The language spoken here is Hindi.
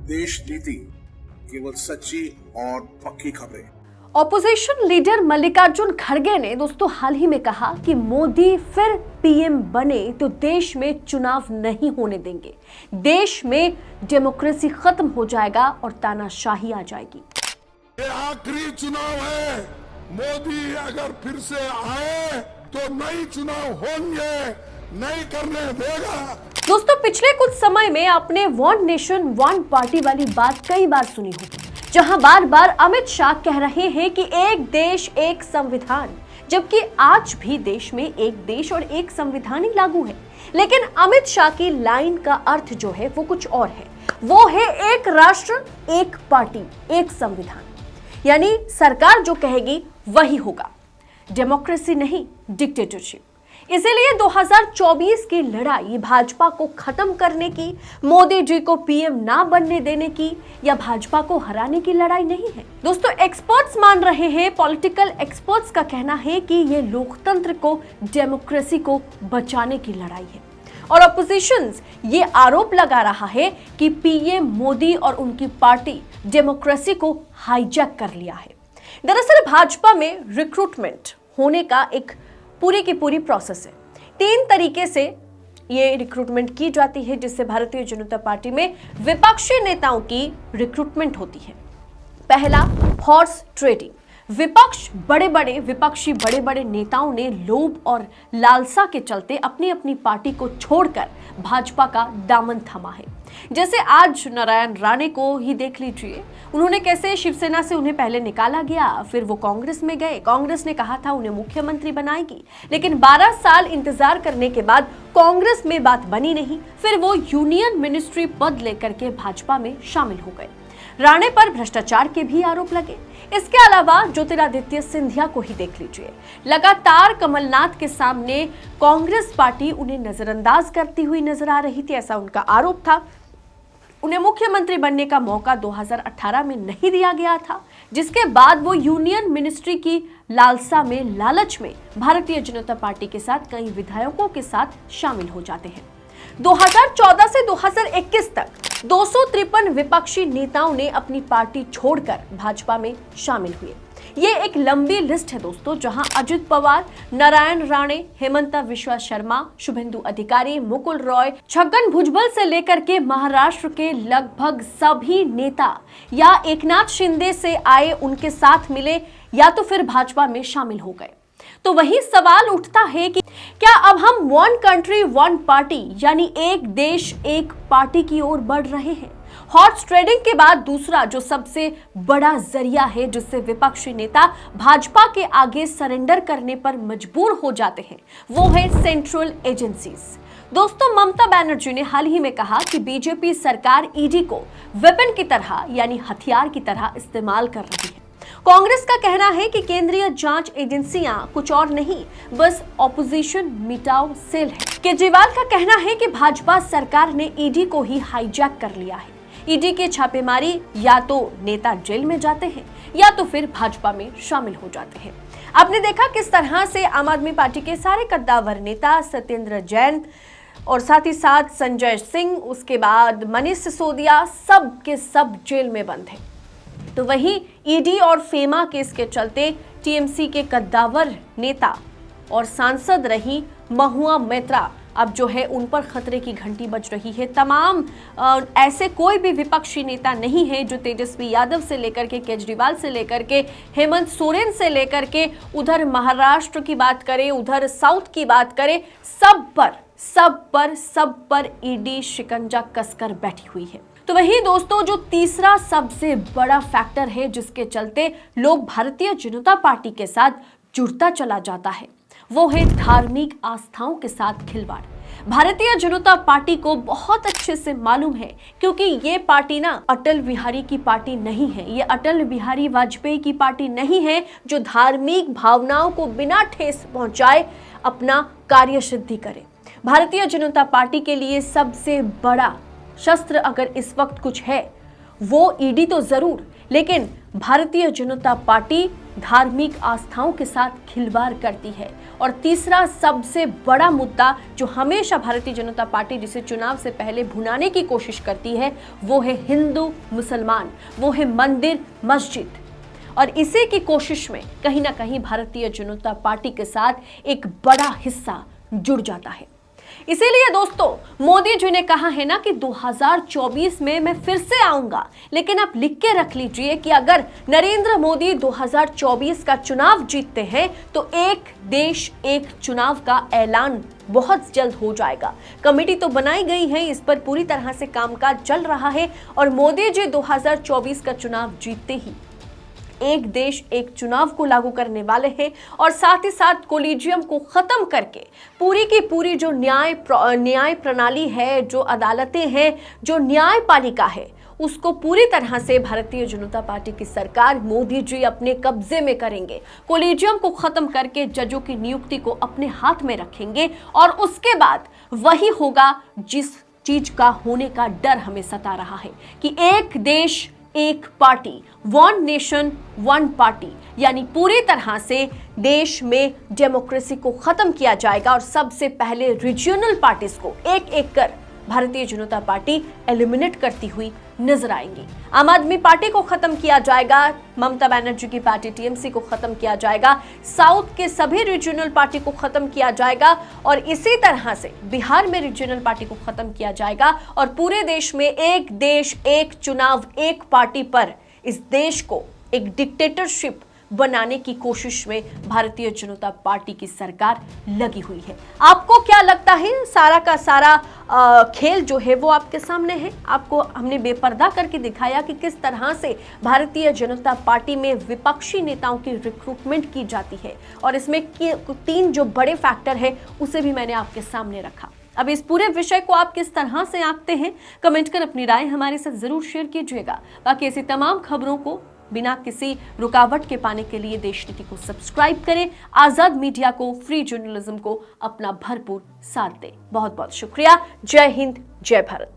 देश नीति केवल सच्ची और पक्की खबरें। ऑपोजिशन लीडर मल्लिकार्जुन खड़गे ने दोस्तों हाल ही में कहा कि मोदी फिर पीएम बने तो देश में चुनाव नहीं होने देंगे, देश में डेमोक्रेसी खत्म हो जाएगा और तानाशाही आ जाएगी। ये आखिरी चुनाव है, मोदी अगर फिर से आए तो नए चुनाव होंगे, नहीं करने देगा। दोस्तों पिछले कुछ समय में आपने वन नेशन वन पार्टी वाली बात कई बार सुनी होगी, जहां बार बार अमित शाह कह रहे हैं कि एक देश एक संविधान, जबकि आज भी देश में एक देश और एक संविधान ही लागू है। लेकिन अमित शाह की लाइन का अर्थ जो है वो कुछ और है, वो है एक राष्ट्र एक पार्टी एक संविधान, यानी सरकार जो कहेगी वही होगा, डेमोक्रेसी नहीं डिक्टेटरशिप। इसीलिए 2024 की लड़ाई भाजपा को खत्म करने की, मोदी जी को पीएम ना बनने देने की या भाजपा को हराने की लड़ाई नहीं है। दोस्तों एक्सपर्ट्स मान रहे हैं, पॉलिटिकल एक्सपर्ट्स का कहना है कि ये लोकतंत्र को, डेमोक्रेसी को बचाने की लड़ाई है। और ऑपोजिशन ये आरोप लगा रहा है कि पीएम मोदी और उनकी पार्टी डेमोक्रेसी को हाईजैक कर लिया है। दरअसल भाजपा में रिक्रूटमेंट होने का एक पूरी की पूरी प्रोसेस है। 3 तरीके से ये रिक्रूटमेंट की जाती है, जिससे भारतीय जनता पार्टी में विपक्षी नेताओं की रिक्रूटमेंट होती है। पहला, हॉर्स ट्रेडिंग। विपक्षी बड़े बड़े नेताओं ने लोभ और लालसा के चलते अपनी अपनी पार्टी को छोड़कर भाजपा का दामन थमा है। जैसे आज नारायण राणे को ही देख लीजिए, उन्होंने कैसे शिवसेना से उन्हें पहले निकाला गया, फिर वो कांग्रेस में गए, कांग्रेस ने कहा था उन्हें मुख्यमंत्री बनाएगी, लेकिन 12 साल इंतजार करने के बाद कांग्रेस में बात बनी नहीं, फिर वो यूनियन मिनिस्ट्री पद लेकर के भाजपा में शामिल हो गए। राणे पर भ्रष्टाचार के भी आरोप लगे। इसके अलावा ज्योतिरादित्य सिंधिया को ही देख लीजिए, लगातार कमलनाथ के सामने कांग्रेस पार्टी उन्हें नजरअंदाज करती हुई नजर आ रही थी, ऐसा उनका आरोप था। उन्हें मुख्यमंत्री बनने का मौका 2018 में नहीं दिया गया था, जिसके बाद वो यूनियन मिनिस्ट्री की लालसा में, लालच में भारतीय जनता पार्टी के साथ कई विधायकों के साथ शामिल हो जाते हैं। 2014 से 2021 तक 253 विपक्षी नेताओं ने अपनी पार्टी छोड़कर भाजपा में शामिल हुए। ये एक लंबी लिस्ट है दोस्तों, जहां अजित पवार, नारायण राणे, हेमंता विश्वा शर्मा, शुभेंदु अधिकारी, मुकुल रॉय, छगन भुजबल से लेकर के महाराष्ट्र के लगभग सभी नेता या एकनाथ शिंदे से आए उनके साथ मिले या तो फिर भाजपा में शामिल हो गए। तो वही सवाल उठता है कि क्या अब हम वन कंट्री वन पार्टी यानी एक देश एक पार्टी की ओर बढ़ रहे हैं? हॉर्स ट्रेडिंग के बाद दूसरा जो सबसे बड़ा जरिया है जिससे विपक्षी नेता भाजपा के आगे सरेंडर करने पर मजबूर हो जाते हैं, वो है सेंट्रल एजेंसीज। दोस्तों ममता बनर्जी ने हाल ही में कहा कि बीजेपी सरकार ईडी को वेपन की तरह यानी हथियार की तरह इस्तेमाल कर रही है। कांग्रेस का कहना है कि केंद्रीय जांच एजेंसियां कुछ और नहीं, बस ऑपोजिशन मिटाओ सेल है। केजरीवाल का कहना है कि भाजपा सरकार ने ईडी को ही हाईजैक कर लिया है। ईडी के छापेमारी या तो नेता जेल में जाते हैं या तो फिर भाजपा में शामिल हो जाते हैं। आपने देखा किस तरह से आम आदमी पार्टी के सारे कद्दावर नेता सत्येंद्र जैन और साथ ही साथ संजय सिंह, उसके बाद मनीष सिसोदिया, सब के सब जेल में बंद हैं। तो वहीं ईडी और फेमा केस के चलते टीएमसी के कद्दावर नेता और सांसद रही महुआ मैत्रा अब जो है उन पर खतरे की घंटी बज रही है। तमाम ऐसे कोई भी विपक्षी नेता नहीं है जो तेजस्वी यादव से लेकर के केजरीवाल से लेकर के हेमंत सोरेन से लेकर के उधर महाराष्ट्र की बात करें, उधर साउथ की बात करें, सब पर ईडी शिकंजा कसकर बैठी हुई है। तो वही दोस्तों जो तीसरा सबसे बड़ा फैक्टर है जिसके चलते लोग भारतीय जनता पार्टी के साथ जुड़ता चला जाता है, वो है धार्मिक आस्थाओं के साथ खिलवाड़। भारतीय जनता पार्टी को बहुत अच्छे से मालूम है, क्योंकि ये पार्टी ना अटल बिहारी की पार्टी नहीं है, ये अटल बिहारी वाजपेयी की पार्टी नहीं है जो धार्मिक भावनाओं को बिना ठेस पहुंचाए अपना कार्य सिद्धि करे। भारतीय जनता पार्टी के लिए सबसे बड़ा शस्त्र अगर इस वक्त कुछ है वो ईडी तो जरूर, लेकिन भारतीय जनता पार्टी धार्मिक आस्थाओं के साथ खिलवाड़ करती है। और तीसरा सबसे बड़ा मुद्दा जो हमेशा भारतीय जनता पार्टी जिसे चुनाव से पहले भुनाने की कोशिश करती है, वो है हिंदू मुसलमान, वो है मंदिर मस्जिद। और इसी की कोशिश में कहीं ना कहीं भारतीय जनता पार्टी के साथ एक बड़ा हिस्सा जुड़ जाता है। इसीलिए दोस्तों, मोदी जी ने कहा है ना कि 2024 में मैं फिर से आऊंगा, लेकिन आप लिख के रख लीजिए कि अगर नरेंद्र मोदी 2024 का चुनाव जीतते हैं तो एक देश एक चुनाव का ऐलान बहुत जल्द हो जाएगा। कमेटी तो बनाई गई है, इस पर पूरी तरह से कामकाज चल रहा है और मोदी जी 2024 का चुनाव जीतते ही एक देश एक चुनाव को लागू करने वाले हैं और साथ ही साथ कोलिजियम को खत्म करके पूरी की पूरी जो न्याय प्रणाली है, जो अदालतें हैं, जो न्यायपालिका है, उसको पूरी तरह से भारतीय जनता पार्टी की सरकार मोदी जी अपने कब्जे में करेंगे। कोलिजियम को खत्म करके जजों की नियुक्ति को अपने हाथ में रखेंगे और उसके बाद वही होगा जिस चीज का होने का डर हमें सता रहा है कि एक देश एक party, one nation one party, यानी पूरी तरह से देश में डेमोक्रेसी को खत्म किया जाएगा और सबसे पहले रीजनल पार्टीज को एक एक कर भारतीय जनता पार्टी एलिमिनेट करती हुई नजर आएंगी। आम आदमी पार्टी को खत्म किया जाएगा, ममता बनर्जी की पार्टी टीएमसी को खत्म किया जाएगा, साउथ के सभी रीजनल पार्टी को खत्म किया जाएगा और इसी तरह से बिहार में रीजनल पार्टी को खत्म किया जाएगा और पूरे देश में एक देश एक चुनाव एक पार्टी पर इस देश को एक डिक्टेटरशिप बनाने की कोशिश में भारतीय जनता पार्टी की सरकार लगी हुई है। आपको क्या लगता है? सारा का सारा खेल जो है वो आपके सामने है। आपको हमने बेपर्दा करके दिखाया कि किस तरह से भारतीय जनता पार्टी में विपक्षी नेताओं की रिक्रूटमेंट की जाती है और इसमें 3 जो बड़े फैक्टर है उसे भी मैंने आपके सामने रखा। अब इस पूरे विषय को आप किस तरह से आंकते हैं, कमेंट कर अपनी राय हमारे साथ जरूर शेयर कीजिएगा। बाकी ऐसी तमाम खबरों को बिना किसी रुकावट के पाने के लिए देश नीति को सब्सक्राइब करें, आजाद मीडिया को, फ्री जर्नलिज्म को अपना भरपूर साथ दें। बहुत बहुत शुक्रिया। जय हिंद, जय भारत।